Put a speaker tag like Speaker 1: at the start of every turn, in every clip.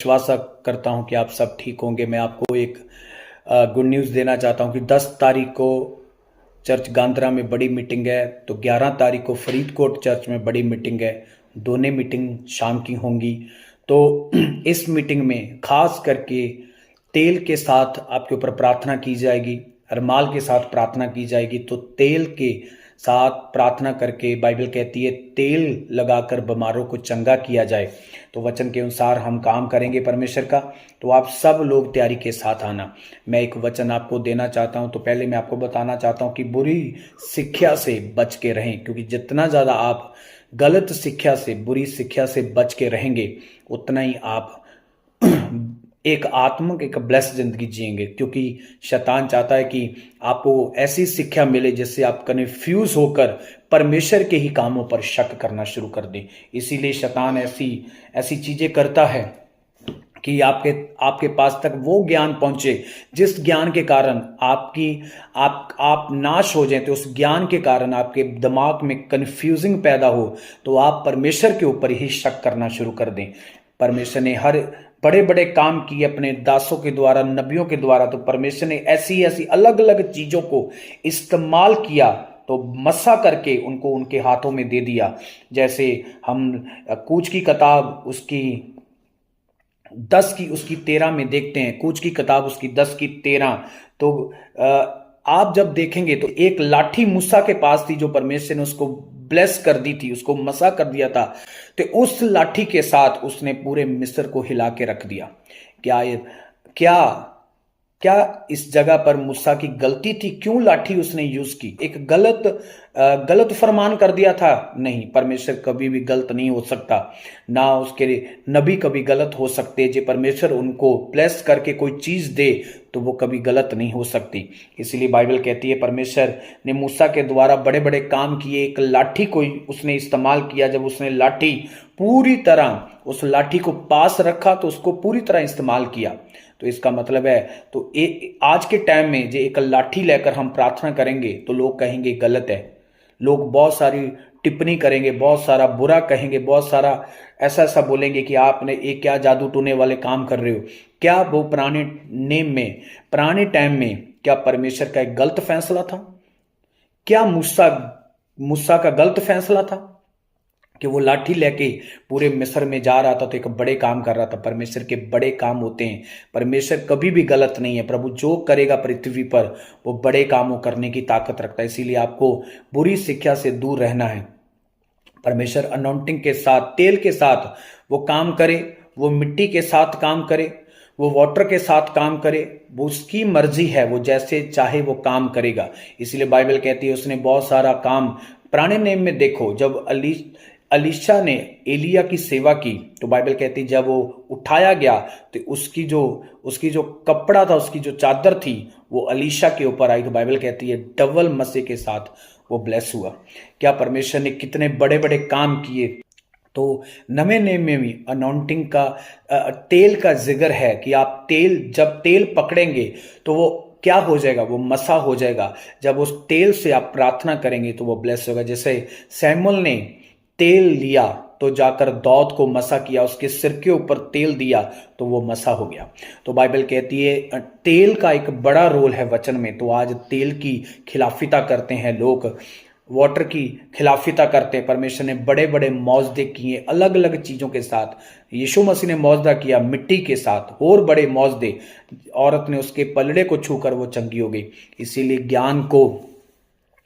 Speaker 1: विश्वास करता हूं कि आप सब ठीक होंगे। मैं आपको एक गुड न्यूज़ देना चाहता हूं कि 10 तारीख को चर्च गांद्रा में बड़ी मीटिंग है, तो 11 तारीख को फरीदकोट चर्च में बड़ी मीटिंग है। दोनों मीटिंग शाम की होंगी। तो इस मीटिंग में खास करके तेल के साथ आपके ऊपर प्रार्थना की जाएगी, अरमाल के साथ प्रार्थना की जाएगी। तो तेल के साथ प्रार्थना करके बाइबल कहती है तेल लगाकर बीमारों को चंगा किया जाए। तो वचन के अनुसार हम काम करेंगे परमेश्वर का। तो आप सब लोग तैयारी के साथ आना। मैं एक वचन आपको देना चाहता हूं। तो पहले मैं आपको बताना चाहता हूं कि बुरी शिक्षा से बच के रहें, क्योंकि जितना ज़्यादा आप गलत शिक्षा से, बुरी शिक्षा से बच के रहेंगे, उतना ही आप एक आत्मिक एक ब्लेस जिंदगी जिएंगे। क्योंकि शैतान चाहता है कि आपको ऐसी शिक्षा मिले जिससे आप कन्फ्यूज होकर परमेश्वर के ही कामों पर शक करना शुरू कर दें। इसीलिए शैतान ऐसी ऐसी चीजें करता है कि आपके आपके पास तक वो ज्ञान पहुंचे जिस ज्ञान के कारण आप नाश हो जाए। तो उस ज्ञान के कारण आपके दिमाग में कंफ्यूजिंग पैदा हो, तो आप परमेश्वर के ऊपर ही शक करना शुरू कर दें। परमेश्वर ने हर बड़े बड़े काम किए अपने दासों के द्वारा, नबियों के द्वारा। तो परमेश्वर ने ऐसी ऐसी अलग अलग चीजों को इस्तेमाल किया, तो मसा करके उनको उनके हाथों में दे दिया। जैसे हम कूच की किताब उसकी 10 की उसकी 13 में देखते हैं, कूच की किताब उसकी 10 की 13। तो आप जब देखेंगे तो एक लाठी मूसा के पास थी जो परमेश्वर ने उसको ब्लेस कर दी थी, उसको मसा कर दिया था। तो उस लाठी के साथ उसने पूरे मिस्र को हिला के रख दिया। क्या ये क्या क्या इस जगह पर मूसा की गलती थी? क्यों लाठी उसने यूज की? एक गलत फरमान कर दिया था? नहीं, परमेश्वर कभी भी गलत नहीं हो सकता, ना उसके नबी कभी गलत हो सकते। जे परमेश्वर उनको ब्लेस करके कोई चीज दे तो वो कभी गलत नहीं हो सकती। इसलिए बाइबल कहती है परमेश्वर ने मूसा के द्वारा बड़े बड़े काम किए। एक लाठी को उसने इस्तेमाल किया। जब उसने लाठी पूरी तरह उस लाठी को पास रखा तो उसको पूरी तरह इस्तेमाल किया। तो इसका मतलब है, तो आज के टाइम में जो एक लाठी लेकर हम प्रार्थना करेंगे तो लोग कहेंगे गलत है। लोग बहुत सारी टिप्पणी करेंगे, बहुत सारा बुरा कहेंगे, बहुत सारा ऐसा ऐसा बोलेंगे कि आपने एक क्या जादू टूने वाले काम कर रहे हो। क्या वो पुराने टाइम में क्या परमेश्वर का एक गलत फैसला था? क्या मूसा मूसा का गलत फैसला था कि वो लाठी लेके पूरे मिस्र में जा रहा था? तो एक बड़े काम कर रहा था। परमेश्वर के बड़े काम होते हैं। परमेश्वर कभी भी गलत नहीं है। प्रभु जो करेगा पृथ्वी पर वो बड़े कामों करने की ताकत रखता है। इसीलिए आपको बुरी शिक्षा से दूर रहना है। परमेश्वर अनॉइंटिंग के साथ, तेल के साथ वो काम करे, वो मिट्टी के साथ काम करे, वो वाटर के साथ काम करे। वो उसकी मर्जी है, वो जैसे चाहे वो काम करेगा। इसलिए बाइबल कहती है उसने बहुत सारा काम पुराने नेम में देखो। जब अलीशा ने एलिया की सेवा की तो बाइबल कहती है जब वो उठाया गया तो उसकी जो कपड़ा था, उसकी जो चादर थी, वो अलीशा के ऊपर आई। तो बाइबल कहती है डबल मसे के साथ वो ब्लेस हुआ। क्या परमेश्वर ने कितने बड़े बड़े काम किए। तो नवे नेम में भी अनॉइंटिंग का तेल का जिक्र है कि आप जब तेल पकड़ेंगे तो वो क्या हो जाएगा? वो मसा हो जाएगा। जब उस तेल से आप प्रार्थना करेंगे तो वो ब्लेस होगा। जैसे सैमुअल ने तेल लिया तो जाकर दाऊद को मसा किया, उसके सिर के ऊपर तेल दिया तो वो मसा हो गया। तो बाइबल कहती है तेल का एक बड़ा रोल है वचन में। तो आज तेल की खिलाफिता करते हैं लोग, वाटर की खिलाफिता करते हैं। परमेश्वर ने बड़े बड़े मौजदे किए अलग अलग चीजों के साथ। यीशु मसीह ने मौजदा किया मिट्टी के साथ, और बड़े मौजदे। औरत ने उसके पलड़े को छूकर वो चंगी हो गई। इसीलिए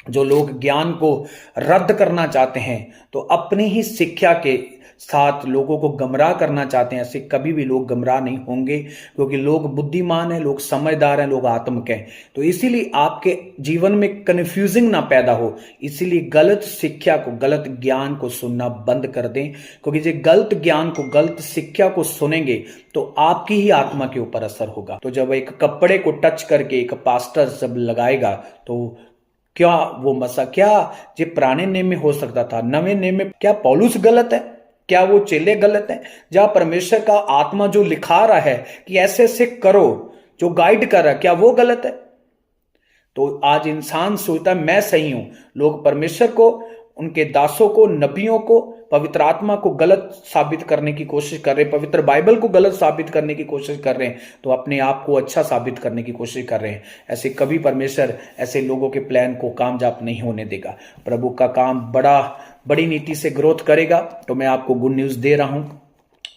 Speaker 1: जो लोग ज्ञान को रद्द करना चाहते हैं, तो अपनी ही शिक्षा के साथ लोगों को गमराह करना चाहते हैं, ऐसे कभी भी लोग गमराह नहीं होंगे। क्योंकि लोग बुद्धिमान हैं, लोग समझदार हैं, लोग आत्मिक हैं। तो इसीलिए आपके जीवन में कन्फ्यूजिंग ना पैदा हो, इसीलिए गलत शिक्षा को, गलत ज्ञान को सुनना बंद कर दें। क्योंकि जो गलत ज्ञान को, गलत शिक्षा को सुनेंगे तो आपकी ही आत्मा के ऊपर असर होगा। तो जब एक कपड़े को टच करके एक पास्टर जब लगाएगा तो क्या वो मसा, क्या ये पुराने नेम में हो सकता था? नवे नेम में क्या पौलुस गलत है? क्या वो चेले गलत हैं? जहां परमेश्वर का आत्मा जो लिखा रहा है कि ऐसे ऐसे करो, जो गाइड कर रहा है, क्या वो गलत है? तो आज इंसान सोचता है मैं सही हूं। लोग परमेश्वर को उनके दासों को, नबियों को, पवित्र आत्मा को गलत साबित करने की कोशिश कर रहे हैं, पवित्र बाइबल को गलत साबित करने की कोशिश कर रहे हैं, तो अपने आप को अच्छा साबित करने की कोशिश कर रहे हैं। ऐसे कभी परमेश्वर ऐसे लोगों के प्लान को कामयाब नहीं होने देगा। प्रभु का काम बड़ी नीति से ग्रोथ करेगा। तो मैं आपको गुड न्यूज दे रहा हूं,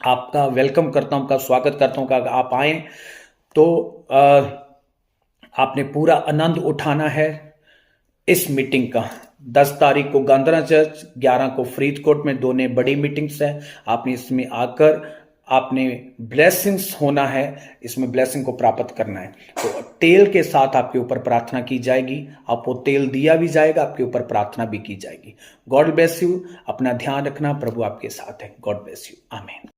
Speaker 1: आपका वेलकम करता हूं, आपका स्वागत करता हूं कि आप आए। तो आपने पूरा आनंद उठाना है इस मीटिंग का। 10 तारीख को गांधरा चर्च, 11 को फरीदकोट में दोनों बड़ी मीटिंग्स है। आपने इसमें आकर आपने ब्लेसिंग्स होना है, इसमें ब्लेसिंग को प्राप्त करना है। तो तेल के साथ आपके ऊपर प्रार्थना की जाएगी, आपको तेल दिया भी जाएगा, आपके ऊपर प्रार्थना भी की जाएगी। God bless you. अपना ध्यान रखना, प्रभु आपके साथ है। God bless you. आमीन।